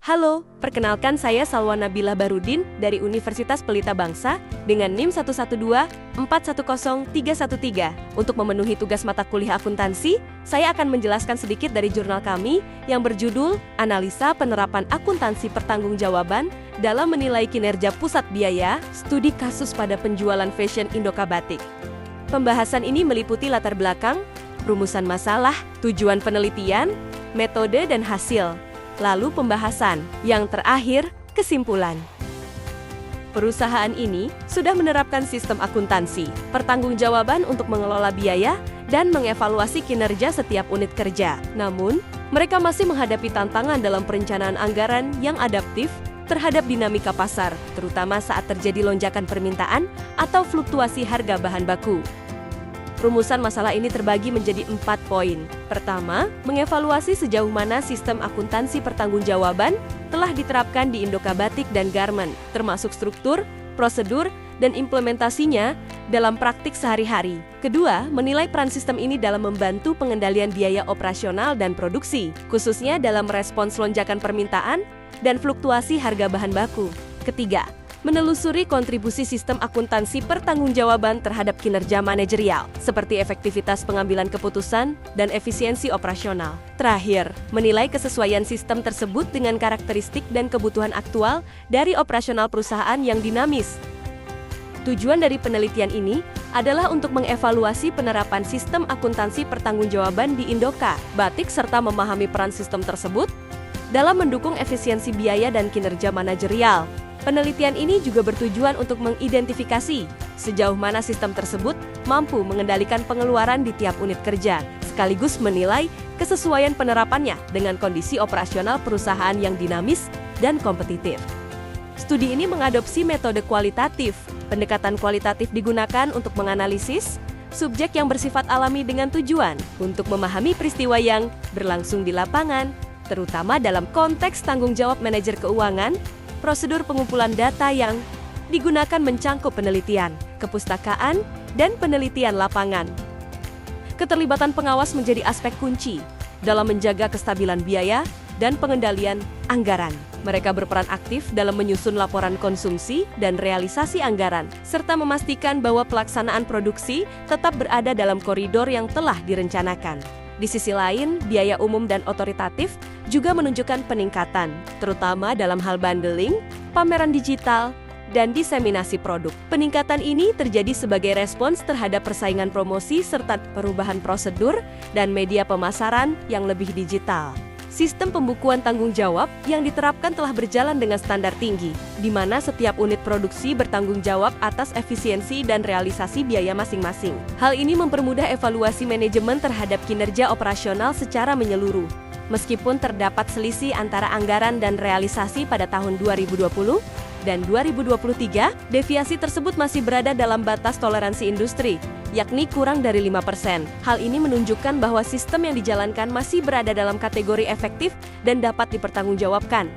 Halo, perkenalkan saya Salwa Nabila Barudin dari Universitas Pelita Bangsa dengan NIM 112410313. Untuk memenuhi tugas mata kuliah akuntansi, saya akan menjelaskan sedikit dari jurnal kami yang berjudul Analisa Penerapan Akuntansi Pertanggungjawaban dalam Menilai Kinerja Pusat Biaya, Studi Kasus pada Penjualan Fashion Indoka Batik. Pembahasan ini meliputi latar belakang, rumusan masalah, tujuan penelitian, metode dan hasil. Lalu pembahasan, yang terakhir, kesimpulan. Perusahaan ini sudah menerapkan sistem akuntansi, pertanggungjawaban untuk mengelola biaya dan mengevaluasi kinerja setiap unit kerja. Namun, mereka masih menghadapi tantangan dalam perencanaan anggaran yang adaptif terhadap dinamika pasar, terutama saat terjadi lonjakan permintaan atau fluktuasi harga bahan baku. Rumusan masalah ini terbagi menjadi 4 poin. Pertama, mengevaluasi sejauh mana sistem akuntansi pertanggungjawaban telah diterapkan di Indoka Batik dan Garment, termasuk struktur, prosedur, dan implementasinya dalam praktik sehari-hari. Kedua, menilai peran sistem ini dalam membantu pengendalian biaya operasional dan produksi, khususnya dalam respons lonjakan permintaan dan fluktuasi harga bahan baku. Ketiga, menelusuri kontribusi sistem akuntansi pertanggungjawaban terhadap kinerja manajerial, seperti efektivitas pengambilan keputusan dan efisiensi operasional. Terakhir, menilai kesesuaian sistem tersebut dengan karakteristik dan kebutuhan aktual dari operasional perusahaan yang dinamis. Tujuan dari penelitian ini adalah untuk mengevaluasi penerapan sistem akuntansi pertanggungjawaban di Indoka Batik serta memahami peran sistem tersebut dalam mendukung efisiensi biaya dan kinerja manajerial. Penelitian ini juga bertujuan untuk mengidentifikasi sejauh mana sistem tersebut mampu mengendalikan pengeluaran di tiap unit kerja, sekaligus menilai kesesuaian penerapannya dengan kondisi operasional perusahaan yang dinamis dan kompetitif. Studi ini mengadopsi metode kualitatif. Pendekatan kualitatif digunakan untuk menganalisis subjek yang bersifat alami dengan tujuan untuk memahami peristiwa yang berlangsung di lapangan, terutama dalam konteks tanggung jawab manajer keuangan. Prosedur pengumpulan data yang digunakan mencangkup penelitian, kepustakaan, dan penelitian lapangan. Keterlibatan pengawas menjadi aspek kunci dalam menjaga kestabilan biaya dan pengendalian anggaran. Mereka berperan aktif dalam menyusun laporan konsumsi dan realisasi anggaran, serta memastikan bahwa pelaksanaan produksi tetap berada dalam koridor yang telah direncanakan. Di sisi lain, biaya umum dan otoritatif juga menunjukkan peningkatan, terutama dalam hal bundling, pameran digital, dan diseminasi produk. Peningkatan ini terjadi sebagai respons terhadap persaingan promosi serta perubahan prosedur dan media pemasaran yang lebih digital. Sistem pembukuan tanggung jawab yang diterapkan telah berjalan dengan standar tinggi, di mana setiap unit produksi bertanggung jawab atas efisiensi dan realisasi biaya masing-masing. Hal ini mempermudah evaluasi manajemen terhadap kinerja operasional secara menyeluruh. Meskipun terdapat selisih antara anggaran dan realisasi pada tahun 2020 dan 2023, deviasi tersebut masih berada dalam batas toleransi industri, yakni kurang dari 5%. Hal ini menunjukkan bahwa sistem yang dijalankan masih berada dalam kategori efektif dan dapat dipertanggungjawabkan.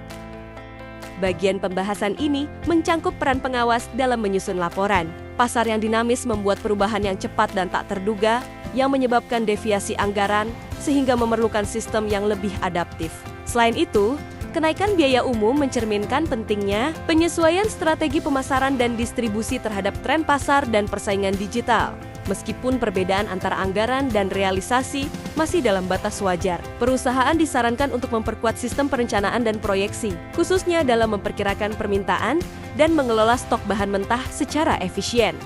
Bagian pembahasan ini mencangkup peran pengawas dalam menyusun laporan. Pasar yang dinamis membuat perubahan yang cepat dan tak terduga yang menyebabkan deviasi anggaran sehingga memerlukan sistem yang lebih adaptif. Selain itu, kenaikan biaya umum mencerminkan pentingnya penyesuaian strategi pemasaran dan distribusi terhadap tren pasar dan persaingan digital. Meskipun perbedaan antara anggaran dan realisasi masih dalam batas wajar, perusahaan disarankan untuk memperkuat sistem perencanaan dan proyeksi, khususnya dalam memperkirakan permintaan dan mengelola stok bahan mentah secara efisien.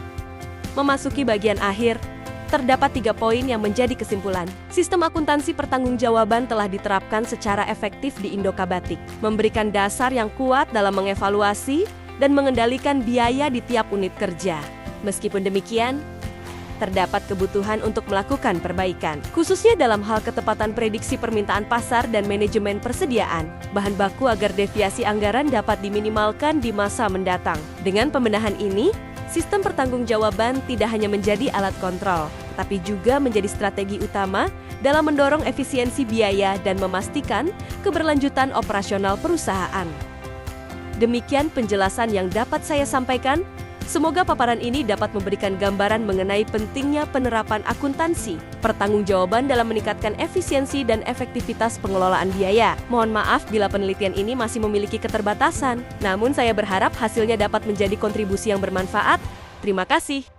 Memasuki bagian akhir, terdapat 3 poin yang menjadi kesimpulan. Sistem akuntansi pertanggungjawaban telah diterapkan secara efektif di Indoka Batik, memberikan dasar yang kuat dalam mengevaluasi dan mengendalikan biaya di tiap unit kerja. Meskipun demikian, terdapat kebutuhan untuk melakukan perbaikan, khususnya dalam hal ketepatan prediksi permintaan pasar dan manajemen persediaan bahan baku agar deviasi anggaran dapat diminimalkan di masa mendatang. Dengan pembenahan ini, sistem pertanggungjawaban tidak hanya menjadi alat kontrol, tapi juga menjadi strategi utama dalam mendorong efisiensi biaya dan memastikan keberlanjutan operasional perusahaan. Demikian penjelasan yang dapat saya sampaikan. Semoga paparan ini dapat memberikan gambaran mengenai pentingnya penerapan akuntansi, pertanggungjawaban dalam meningkatkan efisiensi dan efektivitas pengelolaan biaya. Mohon maaf bila penelitian ini masih memiliki keterbatasan, namun saya berharap hasilnya dapat menjadi kontribusi yang bermanfaat. Terima kasih.